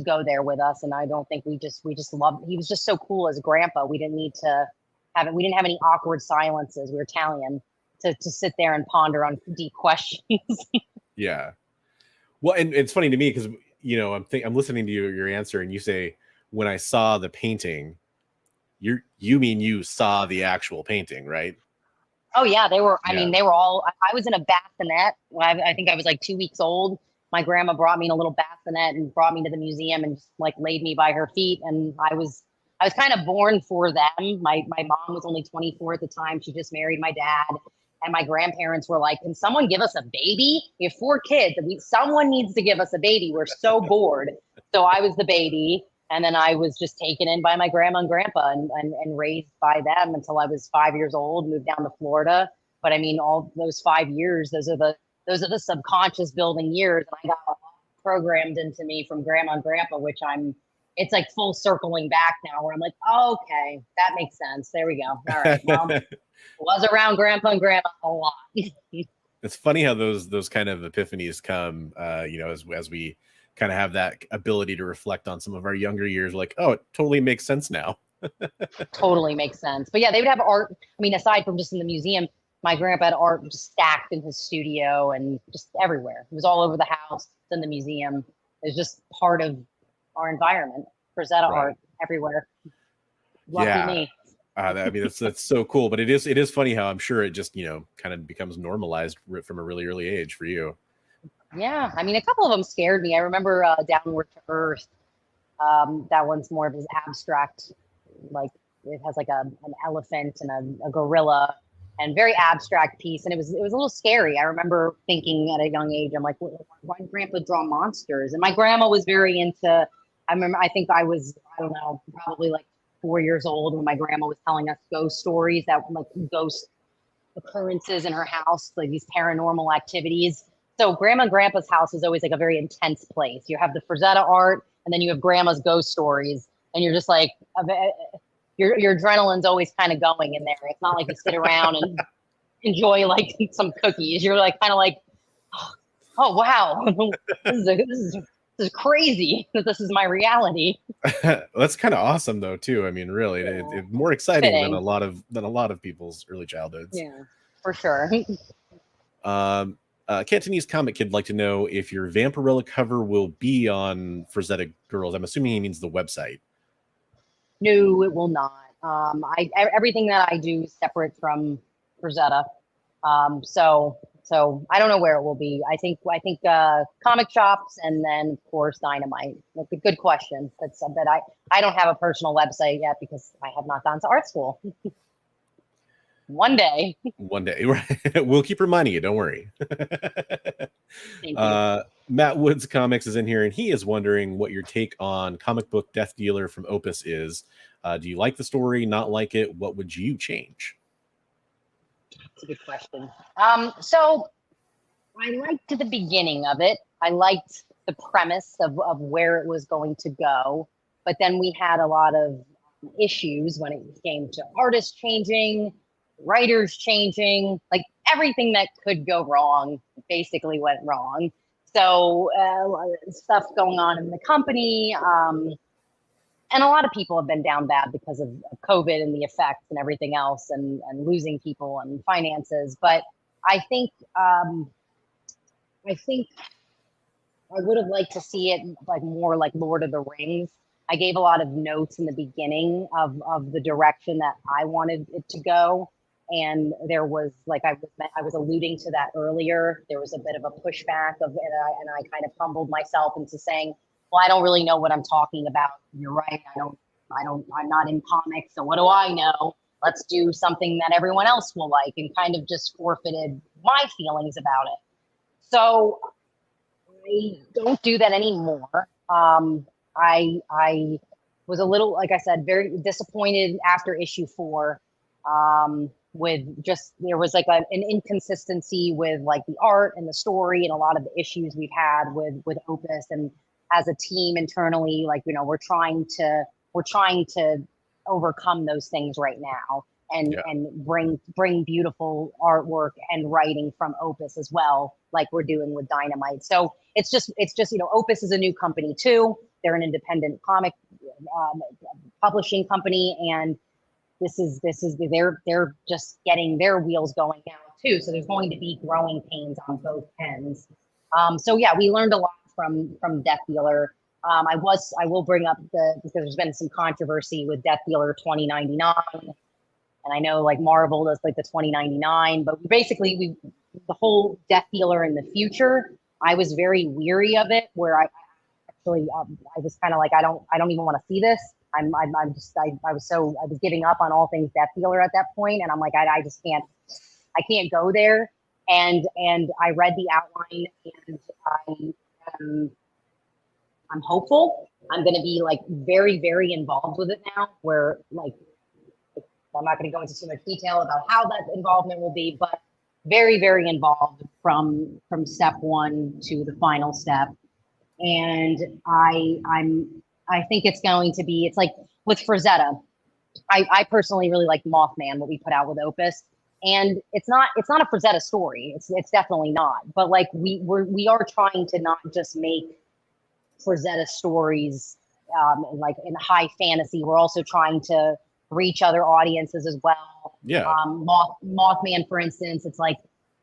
go there with us. And I don't think we just loved, he was just so cool as grandpa. We didn't need to have it. We didn't have any awkward silences. We were Italian to sit there and ponder on deep questions. Yeah. Well, and it's funny to me because, you know, I'm listening to your answer, and you say, when I saw the painting, you mean you saw the actual painting, right? Oh yeah. They were, I mean, they were all, I was in a bassinet. I think I was like 2 weeks old. My grandma brought me in a little bassinet and brought me to the museum and just like laid me by her feet. And I was kind of born for them. My mom was only 24 at the time. She just married my dad. And my grandparents were like, can someone give us a baby? We have 4 kids. Someone needs to give us a baby. We're so bored. So I was the baby. And then I was just taken in by my grandma and grandpa and raised by them until I was 5 years old, moved down to Florida. But I mean, all those 5 years, those are the subconscious building years. And I got programmed into me from grandma and grandpa, which it's like full circling back now, where I'm like, oh, okay, that makes sense. There we go. All right. Well, was around grandpa and grandma a lot. It's funny how those kind of epiphanies come, you know, as we kind of have that ability to reflect on some of our younger years, like, oh, it totally makes sense now. Totally makes sense. But yeah, they would have art. I mean, aside from just in the museum, my grandpa had art just stacked in his studio and just everywhere. It was all over the house, in the museum. It was just part of our environment. Frazetta art everywhere. Lucky me. I mean, that's so cool. But it is funny how I'm sure it just, you know, kind of becomes normalized from a really early age for you. Yeah, I mean, a couple of them scared me. I remember Downward to Earth. That one's more of his abstract, like it has like an elephant and a gorilla, and very abstract piece. And it was a little scary. I remember thinking at a young age, I'm like, why did Grandpa draw monsters? And my grandma was very into. I think I was, I don't know, probably like 4 years old when my grandma was telling us ghost stories, that like ghost occurrences in her house, like these paranormal activities. So grandma and grandpa's house is always like a very intense place. You have the Frazetta art, and then you have grandma's ghost stories, and you're just like, your adrenaline's always kind of going in there. It's not like you sit around and enjoy like some cookies. You're like kind of like, oh wow, this is crazy that this is my reality. That's kind of awesome though too. I mean, really, it's more exciting than a lot of people's early childhoods. Yeah, for sure. Cantonese Comic Kid would like to know if your Vampirella cover will be on Frazetta Girls. I'm assuming he means the website. No, it will not. Everything that I do is separate from Frazetta. So I don't know where it will be. I think comic shops, and then of course Dynamite. That's a good question. I don't have a personal website yet because I have not gone to art school. One day. One day, right? We'll keep reminding you. Don't worry. Thank you. Matt Woods Comics is in here, and he is wondering what your take on comic book Death Dealer from Opus is. Do you like the story? Not like it? What would you change? That's a good question. So I liked the beginning of it. I liked the premise of where it was going to go, but then we had a lot of issues when it came to artists changing, writers changing, like everything that could go wrong basically went wrong. So stuff going on in the company, and a lot of people have been down bad because of COVID and the effects and everything else, and losing people and finances. But I think I think I would have liked to see it like more like Lord of the Rings. I gave a lot of notes in the beginning of the direction that I wanted it to go. And there was, like I was alluding to that earlier, there was a bit of a pushback and I kind of humbled myself into saying, well, I don't really know what I'm talking about. You're right. I'm not in comics. So what do I know? Let's do something that everyone else will like, and kind of just forfeited my feelings about it. So I don't do that anymore. I was a little, like I said, very disappointed after issue 4. With just, there was like an inconsistency with like the art and the story and a lot of the issues we've had with Opus. And as a team internally, like, you know, we're trying to overcome those things right now, and bring beautiful artwork and writing from Opus as well, like we're doing with Dynamite. So it's just, you know, Opus is a new company too. They're an independent comic publishing company, and this is they're just getting their wheels going now too. So there's going to be growing pains on both ends. So yeah, we learned a lot from Death Dealer. I will bring up because there's been some controversy with Death Dealer 2099, and I know like Marvel does like the 2099, but basically the whole Death Dealer in the future, I was very weary of it. Where I actually I was kind of like, I don't even want to see this. I was giving up on all things Death Dealer at that point, and I'm like, I just can't, I can't go there. And I read the outline, and I'm hopeful. I'm going to be like very, very involved with it now, where like, I'm not going to go into too much detail about how that involvement will be, but very, very involved from step 1 to the final step. And I think it's going to be, it's like with Frazetta. I personally really like Mothman, what we put out with Opus. And it's not a Frazetta story. It's definitely not. But like we are trying to not just make Frazetta stories like in high fantasy. We're also trying to reach other audiences as well. Yeah. Mothman, for instance, it's like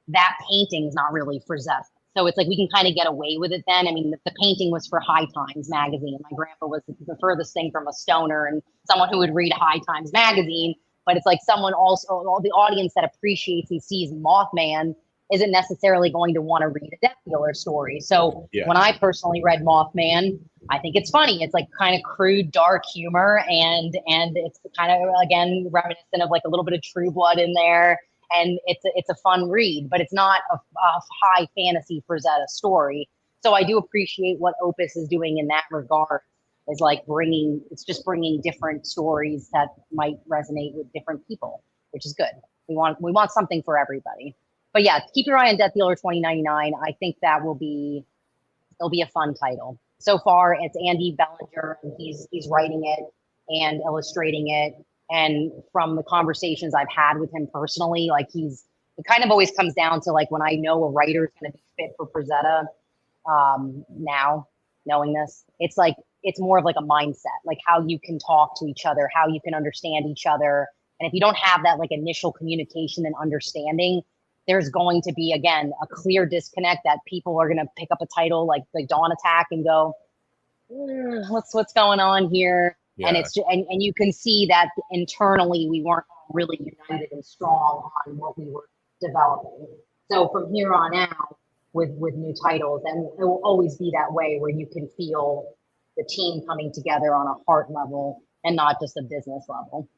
that painting is not really Frazetta. So it's like we can kind of get away with it then. I mean, the painting was for High Times magazine. My grandpa was the furthest thing from a stoner and someone who would read High Times magazine. But it's like someone also, all the audience that appreciates and sees Mothman isn't necessarily going to want to read a Death Dealer story. So when I personally read Mothman, I think it's funny. It's like kind of crude, dark humor, and it's kind of, again, reminiscent of like a little bit of True Blood in there. And it's a fun read, but it's not a high fantasy Frazetta story. So I do appreciate what Opus is doing in that regard, is like bringing different stories that might resonate with different people, which is good. We want something for everybody. But yeah, keep your eye on Death Dealer 2099. I think it'll be a fun title. So far, it's Andy Bellinger, and he's writing it and illustrating it. And from the conversations I've had with him personally, like it kind of always comes down to like when I know a writer is going to be fit for Frazetta. Now, knowing this, it's like it's more of like a mindset, like how you can talk to each other, how you can understand each other. And if you don't have that like initial communication and understanding, there's going to be, again, a clear disconnect that people are going to pick up a title like Dawn Attack and go, what's going on here? Yeah. And it's and you can see that internally we weren't really united and strong on what we were developing. So from here on out, with new titles, and it will always be that way, where you can feel the team coming together on a heart level and not just a business level.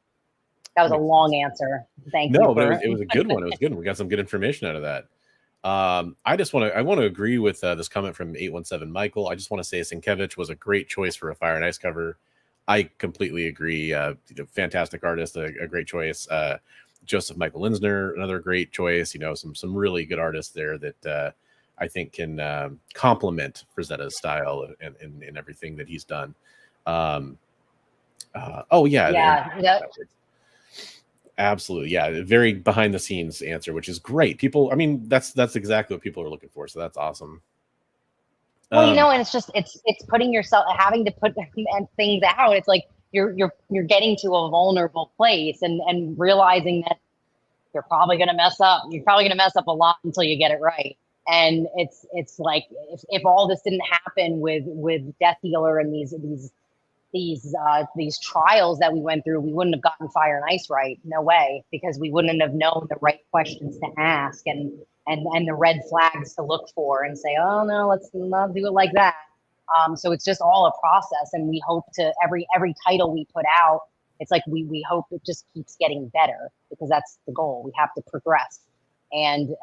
That was a long answer. Thank you. No, but it was a good one. It was good. We got some good information out of that. I want to agree with this comment from 817 Michael. I just want to say Sienkiewicz was a great choice for a Fire and Ice cover. I completely agree. Fantastic artist, a great choice. Joseph Michael Linsner, another great choice. Some really good artists there that I think can complement Frazetta's style and everything that he's done. Absolutely. Yeah. Very behind the scenes answer, which is great. People, I mean, that's exactly what people are looking for. So that's awesome. Well, and it's putting yourself, having to put things out. It's like you're getting to a vulnerable place and realizing that you're probably going to mess up. You're probably going to mess up a lot until you get it right. And it's like, if all this didn't happen with Death Dealer and these trials that we went through, we wouldn't have gotten Fire and Ice right. No way, because we wouldn't have known the right questions to ask and the red flags to look for and say, oh no, let's not do it like that. So it's just all a process, and we hope to every title we put out, it's like we hope it just keeps getting better, because that's the goal. We have to progress and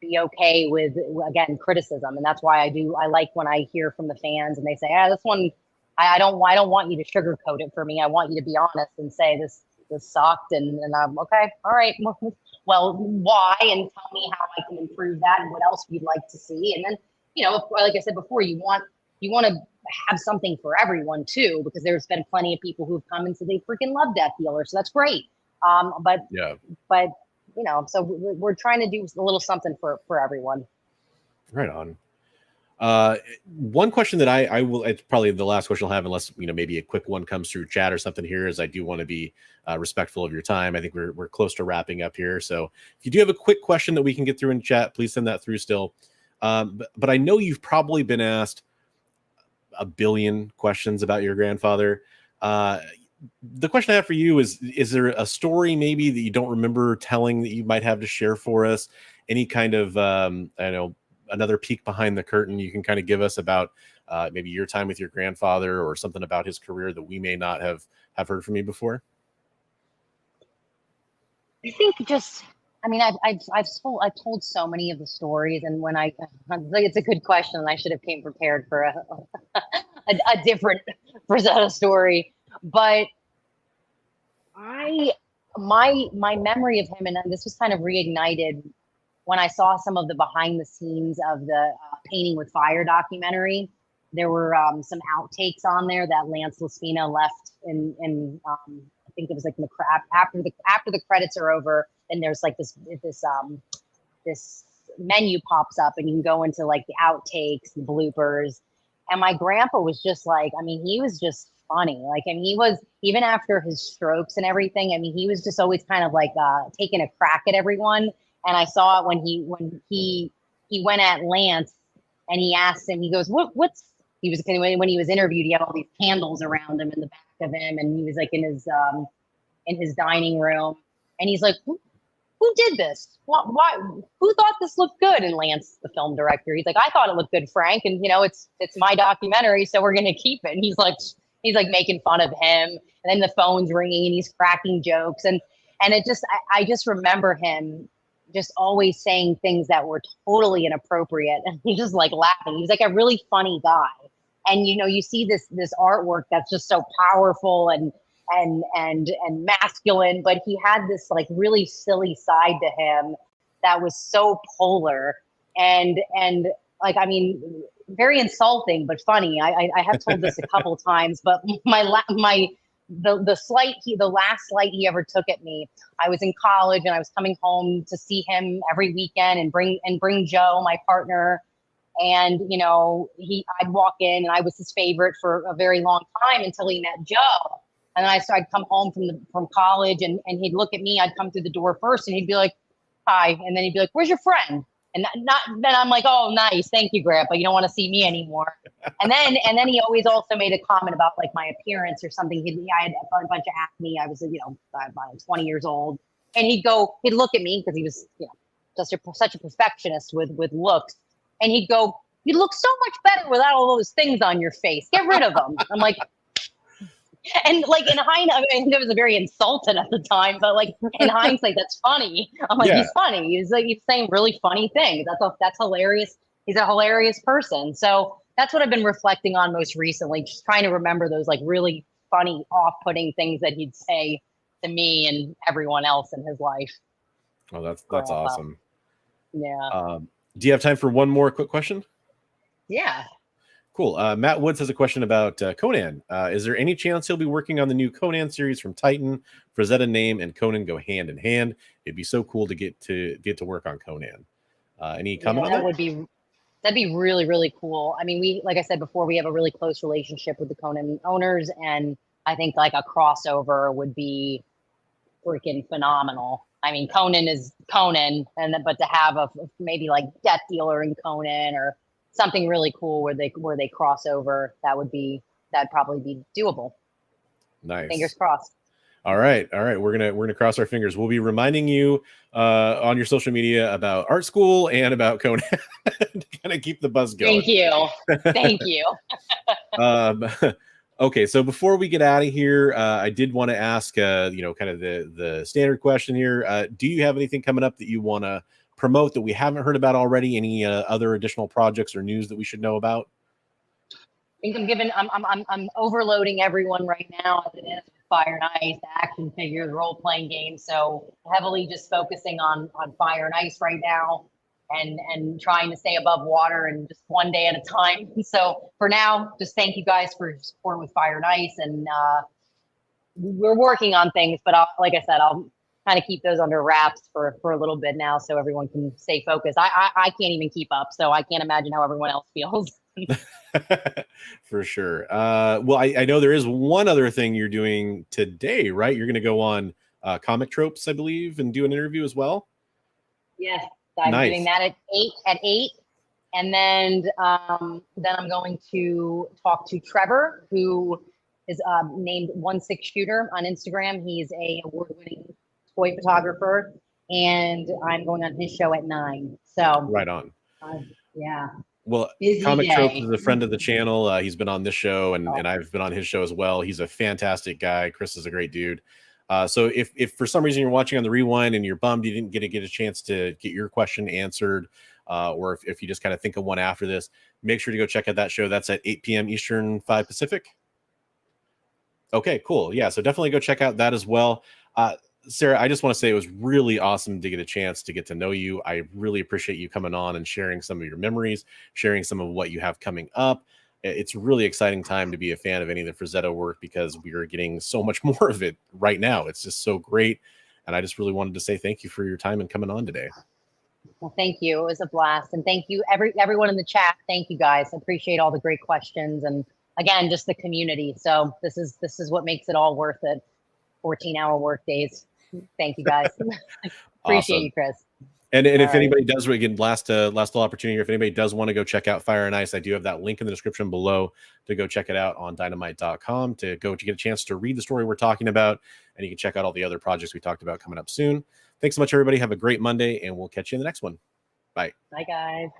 be okay with, again, criticism. And that's why I like when I hear from the fans and they say, this one, I don't want you to sugarcoat it for me. I want you to be honest and say this sucked, and I'm okay. All right. Well, why? And tell me how I can improve that and what else you'd like to see. And then, like I said before, you want to have something for everyone too, because there's been plenty of people who've come and said they freaking love Death Dealer. So that's great. But so we're trying to do a little something for everyone. Right on. One question that I will, it's probably the last question I'll have, unless, maybe a quick one comes through chat or something here, is I do want to be respectful of your time. I think we're close to wrapping up here. So if you do have a quick question that we can get through in chat, please send that through still. But I know you've probably been asked a billion questions about your grandfather. The question I have for you is there a story maybe that you don't remember telling that you might have to share for us? Any kind of, another peek behind the curtain you can kind of give us about maybe your time with your grandfather, or something about his career that we may not have heard from you before? I think I've told so many of the stories, and when it's a good question, and I should have came prepared for a different Frazetta story, but my memory of him, and this was kind of reignited when I saw some of the behind the scenes of the Painting with Fire documentary. There were some outtakes on there that Lance Laspina left in I think it was like in after the credits are over, and there's like this menu pops up, and you can go into like the outtakes, the bloopers. And my grandpa was just like, he was just funny. Like, and he was, even after his strokes and everything, he was just always kind of like taking a crack at everyone. And I saw it when he went at Lance, and he asked him, he goes, when he was interviewed, he had all these candles around him in the back of him, and he was like in his dining room, and he's like, who did this? Why? Who thought this looked good? And Lance, the film director, he's like, I thought it looked good, Frank. And it's my documentary, so we're gonna keep it. And he's like making fun of him. And then the phone's ringing, and he's cracking jokes. And it just, I just remember him just always saying things that were totally inappropriate. And he's just like laughing. He's like a really funny guy. And you see this artwork that's just so powerful and masculine, but he had this like really silly side to him that was so polar and like, very insulting, but funny. I have told this a couple times, but the last slight he ever took at me, I was in college and I was coming home to see him every weekend and bring Joe, my partner. And, I'd walk in, and I was his favorite for a very long time until he met Joe. And then I'd come home from college, and he'd look at me. I'd come through the door first, and he'd be like, hi. And then he'd be like, where's your friend? And then I'm like, oh, nice. Thank you, Grandpa. You don't want to see me anymore. And then he always also made a comment about like my appearance or something. I had a bunch of acne. I was, about 20 years old. And he'd look at me because he was, such a perfectionist with looks. And he'd go, you look so much better without all those things on your face. Get rid of them. I'm like, And like in hindsight, I mean, it was very insulted at the time, but like in hindsight, that's funny. I'm like, he's funny. He's saying really funny things. That's hilarious. He's a hilarious person. So that's what I've been reflecting on most recently, just trying to remember those like really funny, off-putting things that he'd say to me and everyone else in his life. Oh, that's awesome. Yeah. Do you have time for one more quick question? Yeah. Cool. Matt Woods has a question about Conan. Is there any chance he'll be working on the new Conan series from Titan? Frazetta name and Conan go hand in hand. It'd be so cool to get to work on Conan. Any comment on that? That'd be really, really cool. I mean, like I said before, we have a really close relationship with the Conan owners, and I think like a crossover would be freaking phenomenal. I mean, Conan is Conan, but to have maybe like Death Dealer and Conan or something really cool where they cross over, that'd probably be doable. Nice. Fingers crossed. All right. We're gonna cross our fingers. We'll be reminding you on your social media about art school and about Conan to kind of keep the buzz going. Thank you. Okay, so before we get out of here, I did want to ask, kind of the standard question here. Do you have anything coming up that you want to promote that we haven't heard about already? Any other additional projects or news that we should know about? I think I'm overloading everyone right now as it is with Fire and Ice, action figures, role-playing games. So heavily just focusing on Fire and Ice right now and trying to stay above water and just one day at a time. So for now, just thank you guys for your support with Fire and Ice. And we're working on things, but like I said, I'll kind of keep those under wraps for a little bit now so everyone can stay focused. I can't even keep up, so I can't imagine how everyone else feels. For sure. Well, I know there is one other thing you're doing today, right? You're going to go on Comic Tropes, I believe, and do an interview as well. Yes, I'm doing that at 8. And then I'm going to talk to Trevor, who is named 16 Shooter on Instagram. He's a award-winning toy photographer, and I'm going on his show at 9. So right on. Yeah. Well, Comic Tropes is a friend of the channel. He's been on this show, and I've been on his show as well. He's a fantastic guy. Chris is a great dude. So if for some reason you're watching on the rewind and you're bummed you didn't get a chance to get your question answered, or if you just kind of think of one after this, make sure to go check out that show. That's at 8 p.m. Eastern, 5 Pacific. Okay, cool. Yeah, so definitely go check out that as well. Sarah, I just want to say it was really awesome to get a chance to get to know you. I really appreciate you coming on and sharing some of your memories, sharing some of what you have coming up. It's a really exciting time to be a fan of any of the Frazetta work because we are getting so much more of it right now. It's just so great. And I just really wanted to say thank you for your time and coming on today. Well, thank you. It was a blast. And thank you, everyone in the chat. Thank you, guys. I appreciate all the great questions. And again, just the community. So this is what makes it all worth it. 14-hour work days. Thank you, guys. Appreciate Awesome. you, Chris. And if anybody does, again, last opportunity, if anybody does want to go check out Fire and Ice, I do have that link in the description below to go check it out on dynamite.com to get a chance to read the story we're talking about. And you can check out all the other projects we talked about coming up soon. Thanks so much, everybody. Have a great Monday, and we'll catch you in the next one. Bye. Bye, guys.